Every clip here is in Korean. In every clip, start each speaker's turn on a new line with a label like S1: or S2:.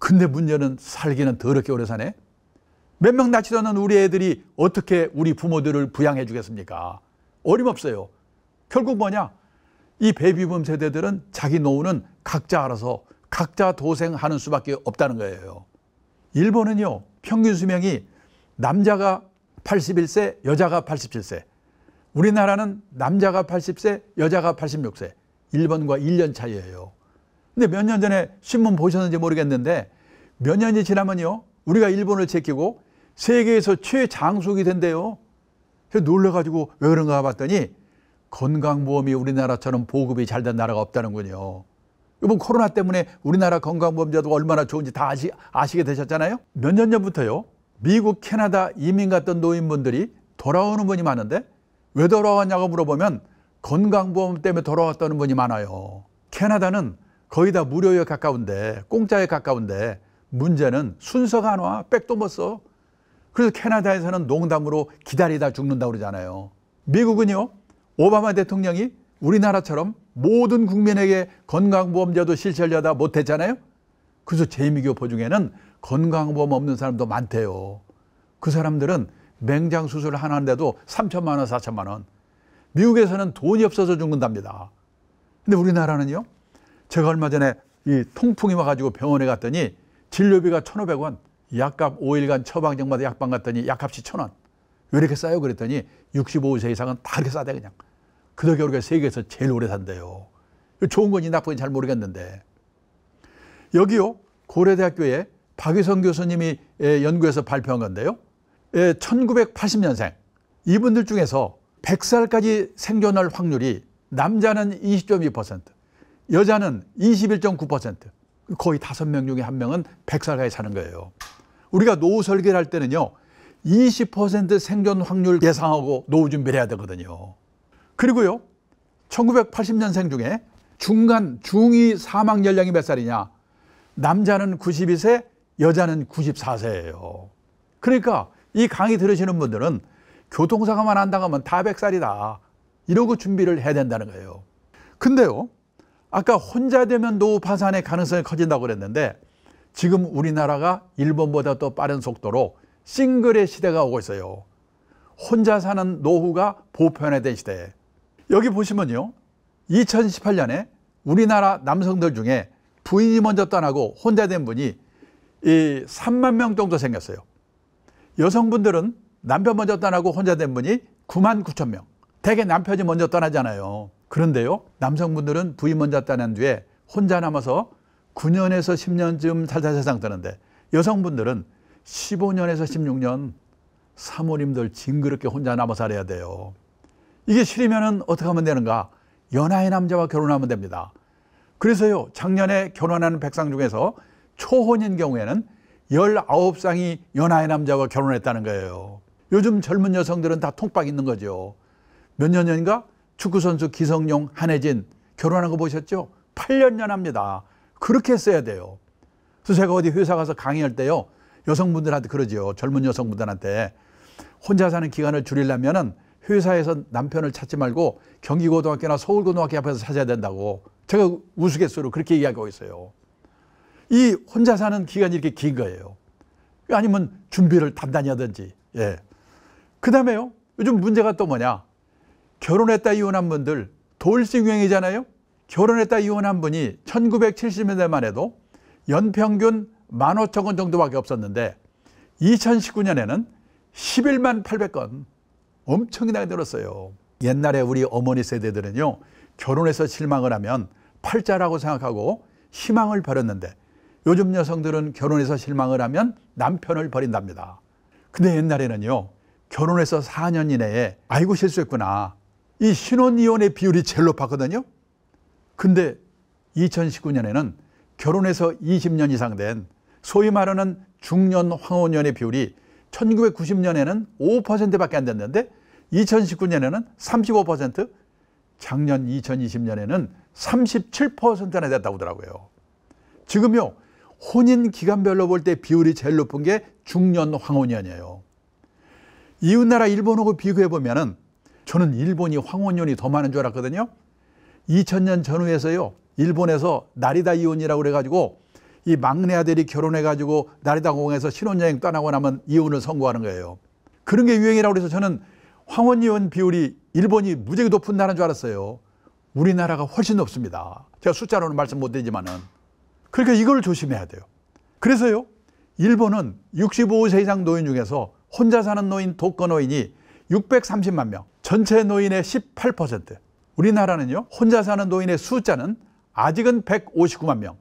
S1: 근데 문제는 살기는 더럽게 오래 사네. 몇 명 낳지도 않은 우리 애들이 어떻게 우리 부모들을 부양해 주겠습니까? 어림없어요. 결국 뭐냐? 이 베이비붐 세대들은 자기 노후는 각자 알아서 각자 도생하는 수밖에 없다는 거예요. 일본은요, 평균 수명이 남자가 81세, 여자가 87세. 우리나라는 남자가 80세, 여자가 86세. 일본과 1년 차이예요. 근데 몇 년 전에 신문 보셨는지 모르겠는데 몇 년이 지나면요, 우리가 일본을 제끼고 세계에서 최장수국이 된대요. 그래서 놀라가지고 왜 그런가 봤더니 건강보험이 우리나라처럼 보급이 잘 된 나라가 없다는군요. 이번 코로나 때문에 우리나라 건강보험제도가 얼마나 좋은지 다 아시게 되셨잖아요. 몇 년 전부터요, 미국, 캐나다 이민 갔던 노인분들이 돌아오는 분이 많은데 왜 돌아왔냐고 물어보면 건강보험 때문에 돌아왔다는 분이 많아요. 캐나다는 거의 다 무료에 가까운데, 공짜에 가까운데 문제는 순서가 안 와. 백도 못 써. 그래서 캐나다에서는 농담으로 기다리다 죽는다고 그러잖아요. 미국은요, 오바마 대통령이 우리나라처럼 모든 국민에게 건강보험제도 실시하려다 못했잖아요. 그래서 재미교포 중에는 건강보험 없는 사람도 많대요. 그 사람들은 맹장 수술 하나 하는데도 3천만 원, 4천만 원. 미국에서는 돈이 없어서 죽는답니다. 근데 우리나라는요, 제가 얼마 전에 이 통풍이 와가지고 병원에 갔더니 진료비가 1,500원, 약값 5일간 처방전마다 약방 갔더니 약값이 1,000원. 왜 이렇게 싸요? 그랬더니 65세 이상은 다 이렇게 싸대 그냥. 그 덕에 우리가 세계에서 제일 오래 산대요. 좋은 건지 나쁜 건지 잘 모르겠는데. 여기요, 고려대학교에 박유성 교수님이 연구해서 발표한 건데요. 1980년생 이분들 중에서 100살까지 생존할 확률이 남자는 20.2%, 여자는 21.9%, 거의 5명 중에 1명은 100살까지 사는 거예요. 우리가 노후 설계를 할 때는요, 20% 생존 확률 예상하고 노후 준비를 해야 되거든요. 그리고요, 1980년생 중에 중위 사망 연령이 몇 살이냐? 남자는 92세, 여자는 94세예요. 그러니까 이 강의 들으시는 분들은 교통사고만 안 당하면 다 100살이다. 이러고 준비를 해야 된다는 거예요. 근데요, 아까 혼자 되면 노후 파산의 가능성이 커진다고 그랬는데 지금 우리나라가 일본보다 더 빠른 속도로 싱글의 시대가 오고 있어요. 혼자 사는 노후가 보편화된 시대에. 여기 보시면요, 2018년에 우리나라 남성들 중에 부인이 먼저 떠나고 혼자 된 분이 3만 명 정도 생겼어요. 여성분들은 남편 먼저 떠나고 혼자 된 분이 9만 9천 명. 대개 남편이 먼저 떠나잖아요. 그런데요, 남성분들은 부인 먼저 떠난 뒤에 혼자 남아서 9년에서 10년쯤 살다 세상 뜨는데 여성분들은 15년에서 16년 사모님들 징그럽게 혼자 남아 살아야 돼요. 이게 싫으면 어떻게 하면 되는가? 연하의 남자와 결혼하면 됩니다. 그래서요, 작년에 결혼하는 백상 중에서 초혼인 경우에는 19쌍이 연하의 남자와 결혼했다는 거예요. 요즘 젊은 여성들은 다 통박 있는 거죠. 몇 년 전인가 축구선수 기성용, 한혜진 결혼한 거 보셨죠? 8년 연합니다. 그렇게 했어야 돼요. 그래서 제가 어디 회사 가서 강의할 때요, 여성분들한테 그러죠. 젊은 여성분들한테 혼자 사는 기간을 줄이려면은 회사에서 남편을 찾지 말고 경기고등학교나 서울고등학교 앞에서 찾아야 된다고 제가 우스갯소리로 그렇게 이야기하고 있어요. 이 혼자 사는 기간이 이렇게 긴 거예요. 아니면 준비를 단단히 하든지. 예. 그 다음에요, 요즘 문제가 또 뭐냐? 결혼했다 이혼한 분들 돌싱 유행이잖아요. 결혼했다 이혼한 분이 1970년대만 해도 연평균 15,000건 정도밖에 없었는데 2019년에는 11만 800건. 엄청나게 늘었어요. 옛날에 우리 어머니 세대들은요, 결혼해서 실망을 하면 팔자라고 생각하고 희망을 버렸는데 요즘 여성들은 결혼해서 실망을 하면 남편을 버린답니다. 근데 옛날에는요, 결혼해서 4년 이내에 아이고 실수했구나, 이 신혼이혼의 비율이 제일 높았거든요. 근데 2019년에는 결혼해서 20년 이상 된 소위 말하는 중년 황혼연의 비율이 1990년에는 5%밖에 안 됐는데 2019년에는 35%, 작년 2020년에는 37%나 됐다고 하더라고요. 지금요, 혼인 기간별로 볼 때 비율이 제일 높은 게 중년 황혼연이에요. 이웃나라 일본하고 비교해 보면은 저는 일본이 황혼연이 더 많은 줄 알았거든요. 2000년 전후에서요, 일본에서 나리다 이혼이라고 그래가지고 이 막내 아들이 결혼해가지고 나리다 공항에서 신혼여행 떠나고 나면 이혼을 선고하는 거예요. 그런 게 유행이라고 해서 저는 황혼이혼 비율이 일본이 무지하게 높은 나라인 줄 알았어요. 우리나라가 훨씬 높습니다. 제가 숫자로는 말씀 못 드리지만은. 그러니까 이걸 조심해야 돼요. 그래서요, 일본은 65세 이상 노인 중에서 혼자 사는 노인, 독거노인이 630만 명, 전체 노인의 18%. 우리나라는요, 혼자 사는 노인의 숫자는 아직은 159만 명.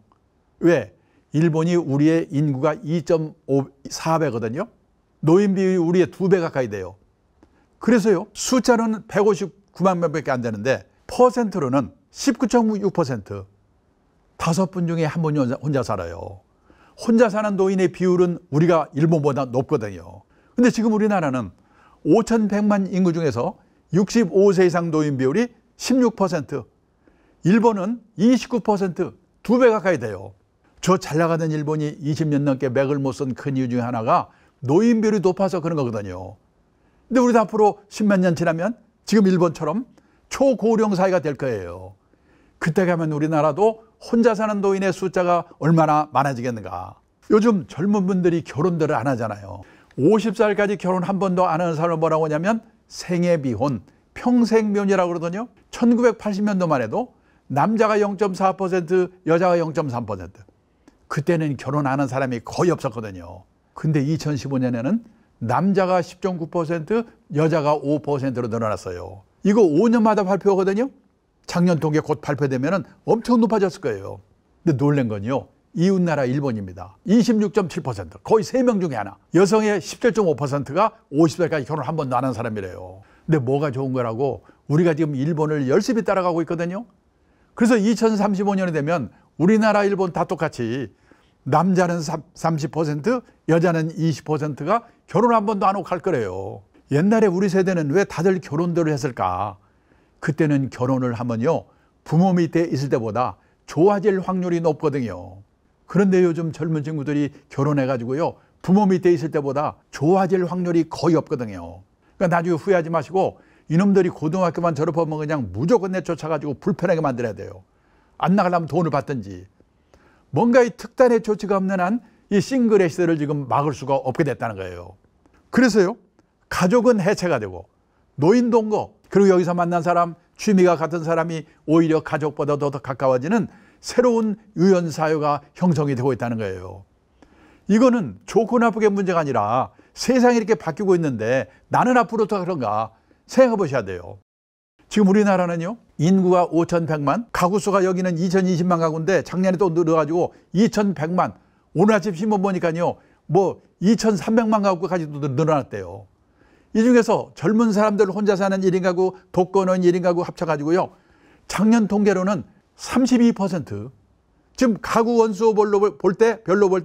S1: 왜? 일본이 우리의 인구가 2.4배거든요. 노인 비율이 우리의 2배 가까이 돼요. 그래서요, 숫자는 159만 명밖에 안 되는데 퍼센트로는 19.6%. 5분 중에 한 분이 혼자 살아요. 혼자 사는 노인의 비율은 우리가 일본보다 높거든요. 근데 지금 우리나라는 5,100만 인구 중에서 65세 이상 노인 비율이 16%, 일본은 29%, 2배 가까이 돼요. 저 잘 나가던 일본이 20년 넘게 맥을 못 쓴 큰 이유 중에 하나가 노인 비율이 높아서 그런 거거든요. 근데 우리도 앞으로 10몇 년 지나면 지금 일본처럼 초고령 사회가 될 거예요. 그때 가면 우리나라도 혼자 사는 노인의 숫자가 얼마나 많아지겠는가. 요즘 젊은 분들이 결혼들을 안 하잖아요. 50살까지 결혼 한 번도 안 하는 사람을 뭐라고 하냐면 생애비혼, 평생면이라고 그러거든요. 1980년도만 해도 남자가 0.4%, 여자가 0.3%. 그때는 결혼 안 한 사람이 거의 없었거든요. 근데 2015년에는 남자가 10.9%, 여자가 5%로 늘어났어요. 이거 5년마다 발표거든요. 작년 통계 곧 발표되면 엄청 높아졌을 거예요. 근데 놀란 건요, 이웃나라 일본입니다. 26.7%, 거의 3명 중에 하나. 여성의 17.5%가 50살까지 결혼 한 번도 안 한 사람이래요. 근데 뭐가 좋은 거라고 우리가 지금 일본을 열심히 따라가고 있거든요. 그래서 2035년이 되면 우리나라 일본 다 똑같이 남자는 30%, 여자는 20%가 결혼 한 번도 안 하고 갈 거래요. 옛날에 우리 세대는 왜 다들 결혼들을 했을까? 그때는 결혼을 하면요, 부모 밑에 있을 때보다 좋아질 확률이 높거든요. 그런데 요즘 젊은 친구들이 결혼해가지고요, 부모 밑에 있을 때보다 좋아질 확률이 거의 없거든요. 그러니까 나중에 후회하지 마시고 이놈들이 고등학교만 졸업하면 그냥 무조건 내쫓아가지고 불편하게 만들어야 돼요. 안 나가려면 돈을 받든지. 뭔가 이 특단의 조치가 없는 한 이 싱글의 시대를 지금 막을 수가 없게 됐다는 거예요. 그래서요, 가족은 해체가 되고 노인 동거, 그리고 여기서 만난 사람, 취미가 같은 사람이 오히려 가족보다 더 가까워지는 새로운 유연사회가 형성이 되고 있다는 거예요. 이거는 좋고 나쁘게 문제가 아니라 세상이 이렇게 바뀌고 있는데 나는 앞으로 더 그런가 생각해 보셔야 돼요. 지금 우리나라는요, 인구가 5,100만, 가구 수가 여기는 2,020만 가구인데 작년에 또 늘어가지고 2,100만, 오늘 아침 신문 보니까요, 뭐 2,300만 가구까지도 늘어났대요. 이 중에서 젊은 사람들 혼자 사는 1인 가구, 독거노인 1인 가구 합쳐가지고요, 작년 통계로는 32%. 지금 가구 원수 별로 볼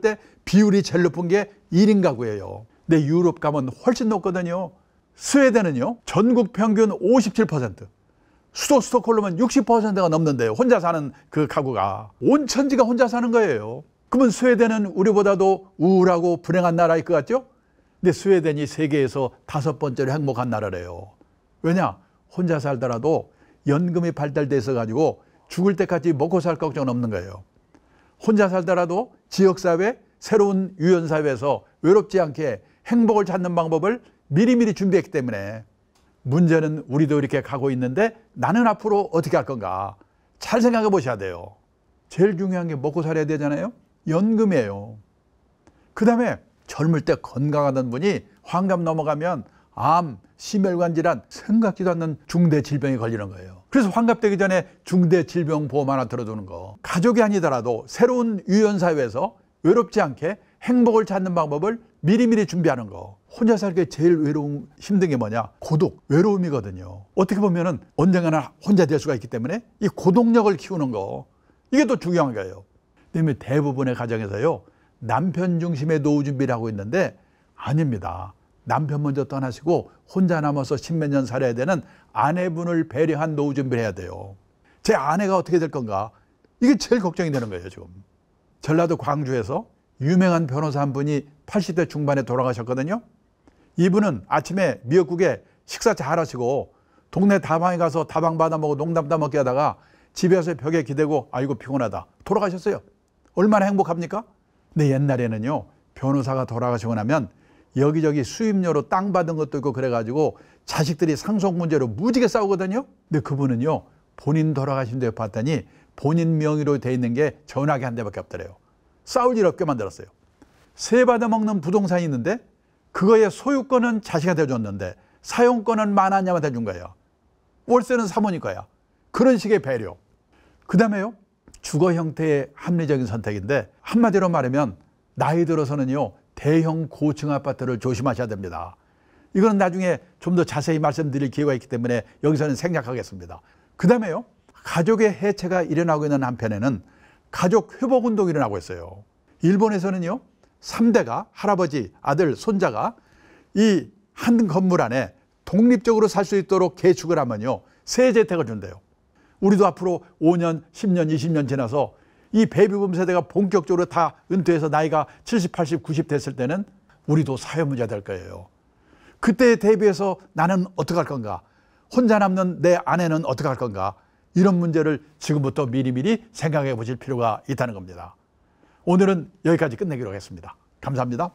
S1: 때 비율이 제일 높은 게 1인 가구예요. 근데 유럽 가면 훨씬 높거든요. 스웨덴은요, 전국 평균 57%. 수도 스톡홀름은 60%가 넘는데요. 혼자 사는 그 가구가. 온 천지가 혼자 사는 거예요. 그러면 스웨덴은 우리보다도 우울하고 불행한 나라일 것 같죠? 근데 스웨덴이 세계에서 5번째로 행복한 나라래요. 왜냐? 혼자 살더라도 연금이 발달돼 있어가지고 죽을 때까지 먹고 살 걱정은 없는 거예요. 혼자 살더라도 지역사회, 새로운 유연사회에서 외롭지 않게 행복을 찾는 방법을 미리미리 준비했기 때문에. 문제는 우리도 이렇게 가고 있는데 나는 앞으로 어떻게 할 건가 잘 생각해 보셔야 돼요. 제일 중요한 게 먹고 살아야 되잖아요. 연금이에요. 그 다음에 젊을 때 건강하던 분이 환갑 넘어가면 암, 심혈관 질환, 생각지도 않는 중대 질병에 걸리는 거예요. 그래서 환갑 되기 전에 중대 질병 보험 하나 들어두는 거. 가족이 아니더라도 새로운 유연사회에서 외롭지 않게 행복을 찾는 방법을 미리미리 준비하는 거. 혼자 살기 제일 힘든 게 뭐냐? 고독, 외로움이거든요. 어떻게 보면은 언젠가나 혼자 될 수가 있기 때문에 이 고독력을 키우는 거, 이게 또 중요한 거예요. 그다음에 대부분의 가정에서요, 남편 중심의 노후 준비를 하고 있는데 아닙니다. 남편 먼저 떠나시고 혼자 남아서 10몇 년 살아야 되는 아내분을 배려한 노후 준비를 해야 돼요. 제 아내가 어떻게 될 건가? 이게 제일 걱정이 되는 거예요, 지금. 전라도 광주에서 유명한 변호사 한 분이 80대 중반에 돌아가셨거든요. 이분은 아침에 미역국에 식사 잘 하시고 동네 다방에 가서 다방 받아 먹고 농담 따먹게 하다가 집에 와서 벽에 기대고 아이고 피곤하다 돌아가셨어요. 얼마나 행복합니까? 근데 옛날에는요, 변호사가 돌아가시고 나면 여기저기 수임료로 땅 받은 것도 있고 그래가지고 자식들이 상속 문제로 무지개 싸우거든요. 근데 그분은요, 본인 돌아가신 데 봤더니 본인 명의로 돼 있는 게 전화기 한 대밖에 없더래요. 싸울 일 없게 만들었어요. 세 받아먹는 부동산이 있는데 그거의 소유권은 자식한테 줬는데 사용권은 만화냐한테 준 거예요. 월세는 사모님 거야. 그런 식의 배려. 그 다음에요, 주거 형태의 합리적인 선택인데 한마디로 말하면 나이 들어서는요, 대형 고층 아파트를 조심하셔야 됩니다. 이건 나중에 좀 더 자세히 말씀드릴 기회가 있기 때문에 여기서는 생략하겠습니다. 그 다음에요, 가족의 해체가 일어나고 있는 한편에는 가족 회복 운동이 일어나고 있어요. 일본에서는요, 3대가 할아버지, 아들, 손자가 이 한 건물 안에 독립적으로 살 수 있도록 개축을 하면요, 세제택을 준대요. 우리도 앞으로 5년, 10년, 20년 지나서 이 베이비붐 세대가 본격적으로 다 은퇴해서 나이가 70, 80, 90 됐을 때는 우리도 사회문제가 될 거예요. 그때에 대비해서 나는 어떻게 할 건가? 혼자 남는 내 아내는 어떻게 할 건가? 이런 문제를 지금부터 미리미리 생각해 보실 필요가 있다는 겁니다. 오늘은 여기까지 끝내기로 하겠습니다. 감사합니다.